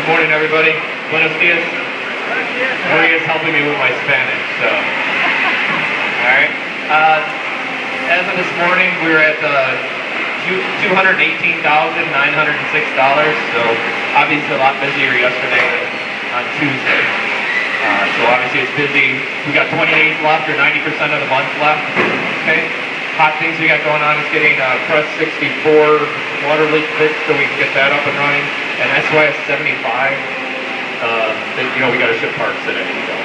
Good morning, everybody. Buenos dias. Maria's helping me with my Spanish, so. All right. As of this morning, we were at $218,906. So obviously a lot busier yesterday than on Tuesday. So obviously it's busy. We got 20 days left, or 90% of the month left. Okay. Hot things we got going on is getting Press 64 water leak fixed, so we can get that up and running. And SYS 75. We got to ship parts today. So.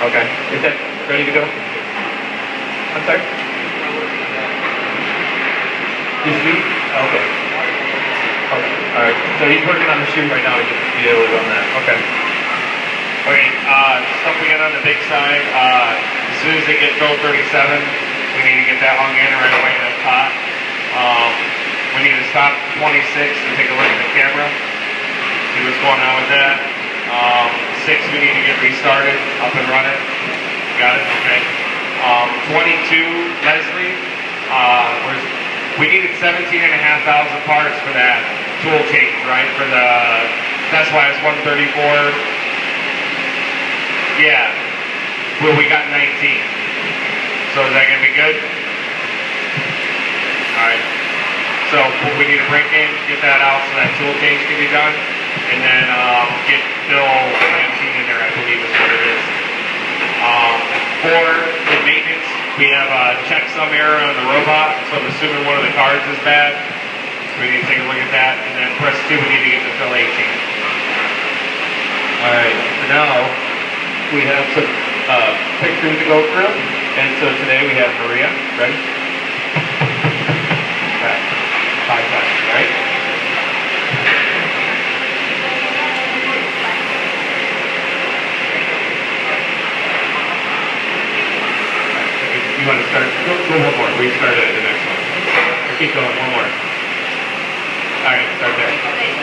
Okay. Is that ready to go? I'm sorry? This week? Okay. Okay. All right. So he's working on the shoe right now to be able to run that. Okay. Okay. Stuff we got on the big side. As soon as they get build 37, we need to get that hung in right away. That's hot. We need to stop 26 and take a look at the camera. See what's going on with that. 6 we need to get restarted, up and running. Got it? Okay. 22, Leslie. We needed 17,500 parts for that tool change, right? For the, that's why it's 134. Yeah. Well, we got 19. So is that going to be good? Alright. So we need to break in, get that out so that tool change can be done. And then get Bill 19 in there, I believe is what it is. For the maintenance, we have a checksum error on the robot, so I'm assuming one of the cards is bad. So we need to take a look at that. And then press 2, we need to get to Bill 18. Alright, so now we have some pictures to go through. And so today we have Maria. Ready? Right. 5 times, right? You want to start? Go one more. We started at the next one. Or keep going. One more. All right, start there. Go ahead.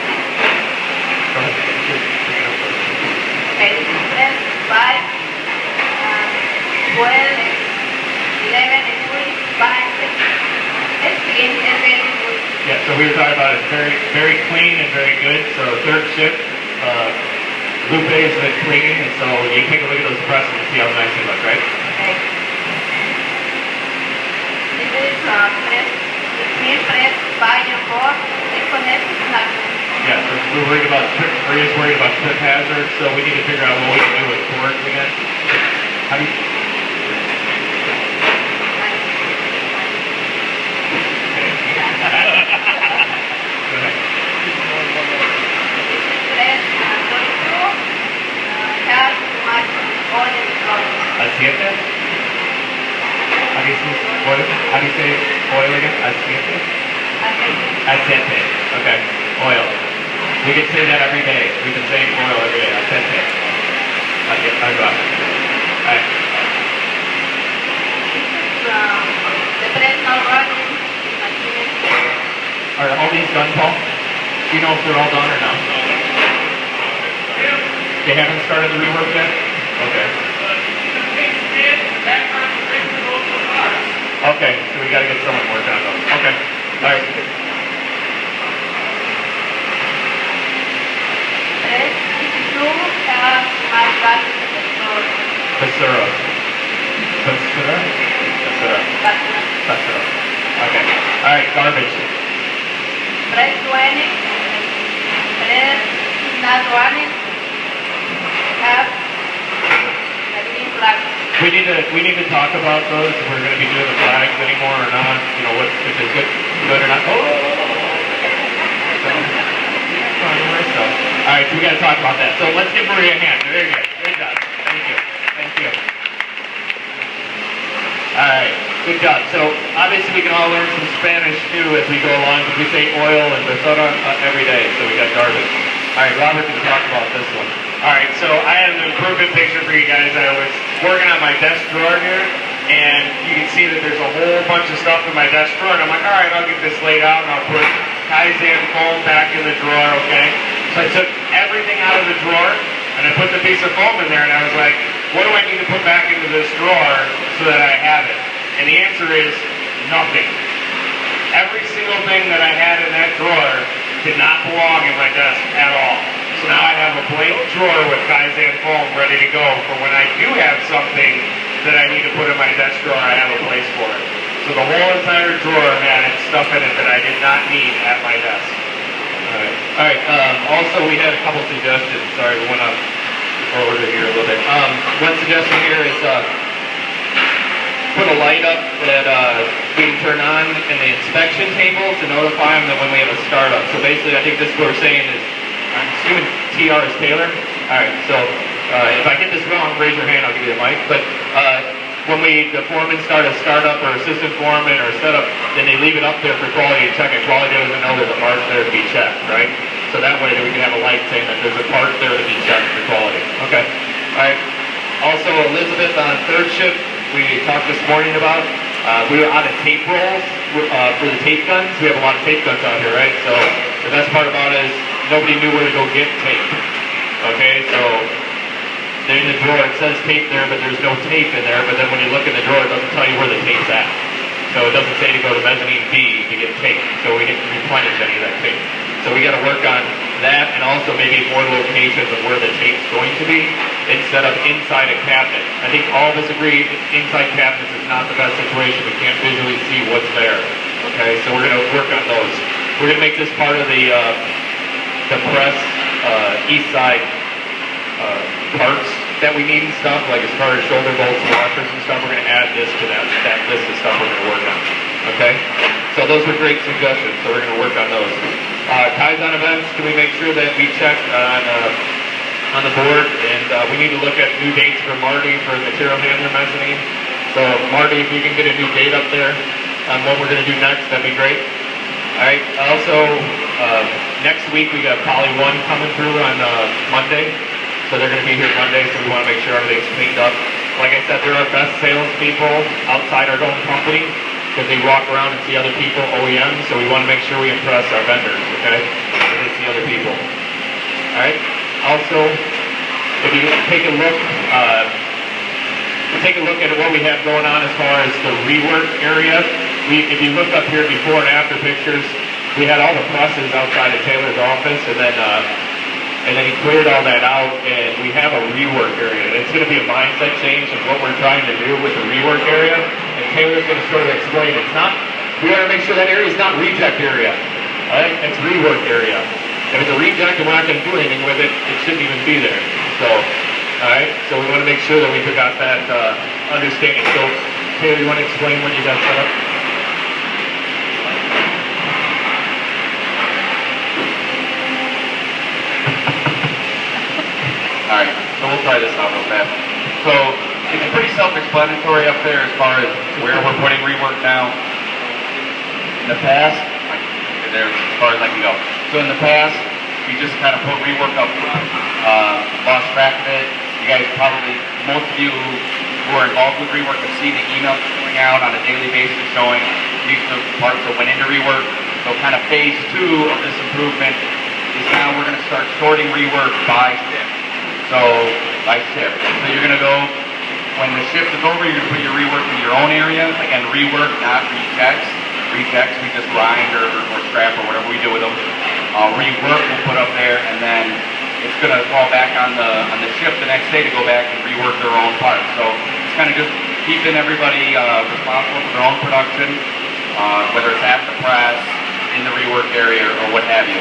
Okay, this is 10, 5, 12, 11, and 5, 6. It's clean, it's very good. Yeah, so we were talking about it very, very clean and very good. So third shift, Lupe has been cleaning, and so you take a look at those presses and see how nice they look, right? Okay. This is press, press, buy your board, disconnect, yeah, so we're worried about Maria's worried about trip hazards, so we need to figure out what we can do with cords again. How do you? Go ahead. Asiete? How do you say oil? How do you say oil again? Asiete? Aceite. Okay. Oil. We can say that every day. We can say oil every day. Aceite. I got it. Alright. The press not running. Are all these done, Paul? Do you know if they're all done or not? They haven't started the rework yet? Okay. Okay, so we gotta get someone working on those. Okay. Alright. Basura. Basura? Basura. Basura. Okay. Alright, garbage. Press 20. Press not running. Have the green flag. We need to talk about those, if we're going to be doing the flags anymore or not, what, if it's good or not. Oh! Alright, so we got to talk about that. So let's give Maria a hand. Very good. Good job. Thank you. Thank you. Alright, good job. So obviously we can all learn some Spanish too as we go along, because we say oil and basura every day, so we got garbage. Alright, Robert can talk about this one. Alright, so I have an improvement picture for you guys. I was working on my desk drawer here, and you can see that there's a whole bunch of stuff in my desk drawer, and I'm like, alright, I'll get this laid out, and I'll put Kaizen foam back in the drawer, okay? So I took everything out of the drawer, and I put the piece of foam in there, and I was like, what do I need to put back into this drawer so that I have it? And the answer is nothing. Every single thing that I had in that drawer did not belong in my desk at all. So now I blank drawer with Kaizen foam ready to go for when I do have something that I need to put in my desk drawer, I have a place for it. So the whole entire drawer had stuff in it that I did not need at my desk. All right. Also, we had a couple suggestions. Sorry, we went up order here a little bit. One suggestion here is put a light up that we can turn on in the inspection table to notify them that when we have a startup. So basically, I think this is what we're saying is, I'm assuming TR is Taylor. All right. So if I get this wrong, raise your hand. I'll give you the mic. But when the foreman start a startup or assistant foreman or setup, then they leave it up there for quality to check it. Quality doesn't know there's a part there to be checked, right? So that way we can have a light saying that there's a part there to be checked for quality. Okay. All right. Also, Elizabeth on third shift, we talked this morning about, we were out of tape rolls for the tape guns. We have a lot of tape guns out here, right? So the best part about it is nobody knew where to go get tape. Okay, so they're in the drawer, it says tape there, but there's no tape in there. But then when you look in the drawer, it doesn't tell you where the tape's at. So it doesn't say to go to mezzanine B to get tape. So we didn't replenish any of that tape. So we got to work on that and also maybe more locations of where the tape's going to be instead of inside a cabinet. I think all of us agree inside cabinets is not the best situation. We can't visually see what's there. Okay, so we're going to work on those. We're going to make this part of the press east side parts that we need and stuff, like as far as shoulder bolts, washers and stuff. We're going to add this to that list of stuff we're going to work on. Okay? So those were great suggestions, so we're going to work on those. Kaizen events, can we make sure that we check on the board? And we need to look at new dates for Marty for material handler mezzanine. So Marty, if you can get a new date up there on what we're going to do next, that'd be great. All right. Also, next week we got Poly 1 coming through on Monday. So they're going to be here Monday, so we want to make sure everything's cleaned up. Like I said, they're our best salespeople outside our own company because they walk around and see other people, OEMs, so we want to make sure we impress our vendors, okay? So they see other people. All right? Also, if you take a look at what we have going on as far as the rework area, if you look up here before and after pictures, we had all the presses outside of Taylor's office, and then he cleared all that out, and we have a rework area. And it's going to be a mindset change of what we're trying to do with the rework area. And Taylor's going to sort of explain it's not. We got to make sure that area is not reject area. All right, it's rework area. If it's a reject and we're not going to do anything with it, it shouldn't even be there. So, all right. So we want to make sure that we got that understanding. So, Taylor, you want to explain what you got set up? Alright, so we'll try this out real fast. So, it's pretty self-explanatory up there as far as where we're putting rework now. In the past, there as far as I can go. So in the past, we just kind of put rework up front, lost track of it. You guys probably, most of you who are involved with rework have seen the emails going out on a daily basis showing these are the parts that went into rework. So kind of phase 2 of this improvement is now we're going to start sorting rework by shift. So, by shift. So you're going to go, when the shift is over, you're going to put your rework in your own area. Again, rework, not rejects. Rejects, we just grind or scrap or whatever we do with them. Rework we'll put up there, and then it's going to fall back on the shift the next day to go back and rework their own parts. So it's kind of just keeping everybody responsible for their own production, whether it's at the press, in the rework area, or what have you.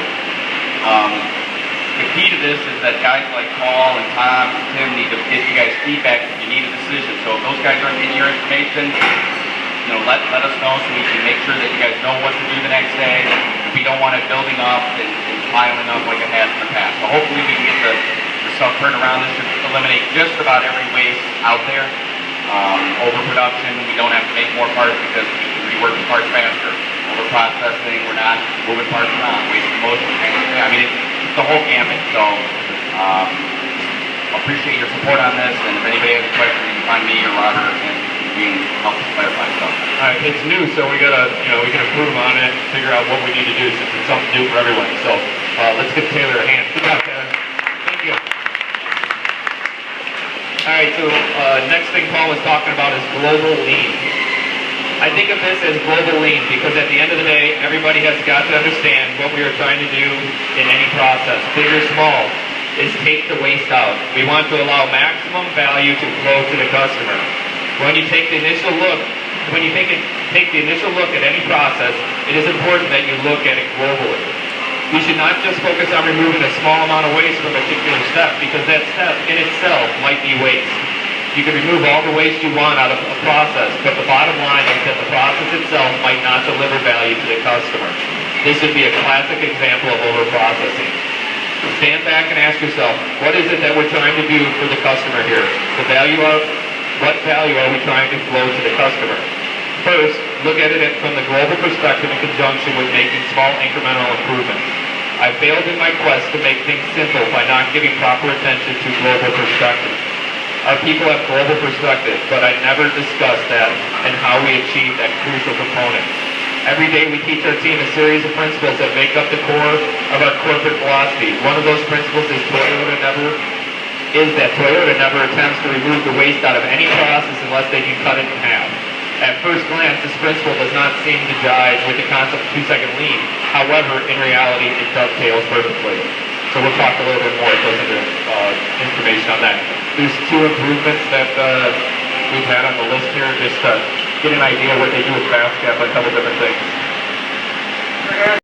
The key to this is that guys like Paul and Tom and Tim need to give you guys feedback if you need a decision. So if those guys aren't getting your information, let us know so we can make sure that you guys know what to do the next day. We don't want it building up and piling up like it has in the past. So hopefully we can get the stuff turned around. This should eliminate just about every waste out there. Overproduction, we don't have to make more parts because we can rework the parts faster. Overprocessing, we're not moving parts around, wasting motion. I mean, it's the whole gamut. So appreciate your support on this, and if anybody has a question, you can find me or Robert, and we can help clarify stuff. All right, it's new, so we gotta, we can improve on it, figure out what we need to do since it's something new for everyone. So let's give Taylor a hand. Good job, Taylor. Thank you. All right, so next thing Paul was talking about is global lean. I think of this as global lean because at the end of the day, everybody has got to understand what we are trying to do in any process, big or small. is take the waste out. We want to allow maximum value to flow to the customer. When you take the initial look, take the initial look at any process, it is important that you look at it globally. We should not just focus on removing a small amount of waste from a particular step, because that step in itself might be waste. You can remove all the waste you want out of a process, but the bottom line is that the process itself might not deliver value to the customer. This would be a classic example of overprocessing. Stand back and ask yourself, what is it that we're trying to do for the customer here? What value are we trying to flow to the customer? First, look at it from the global perspective in conjunction with making small incremental improvements. I failed in my quest to make things simple by not giving proper attention to global perspective. Our people have global perspective, but I never discussed that and how we achieve that crucial component. Every day we teach our team a series of principles that make up the core of our corporate philosophy. One of those principles is that Toyota never attempts to remove the waste out of any process unless they can cut it in half. At first glance, this principle does not seem to jive with the concept of 2-second lean. However, in reality, it dovetails perfectly. So we'll talk a little bit more, goes into information on that. There's 2 improvements that we've had on the list here, just to get an idea of what they do with FastCap, a couple different things.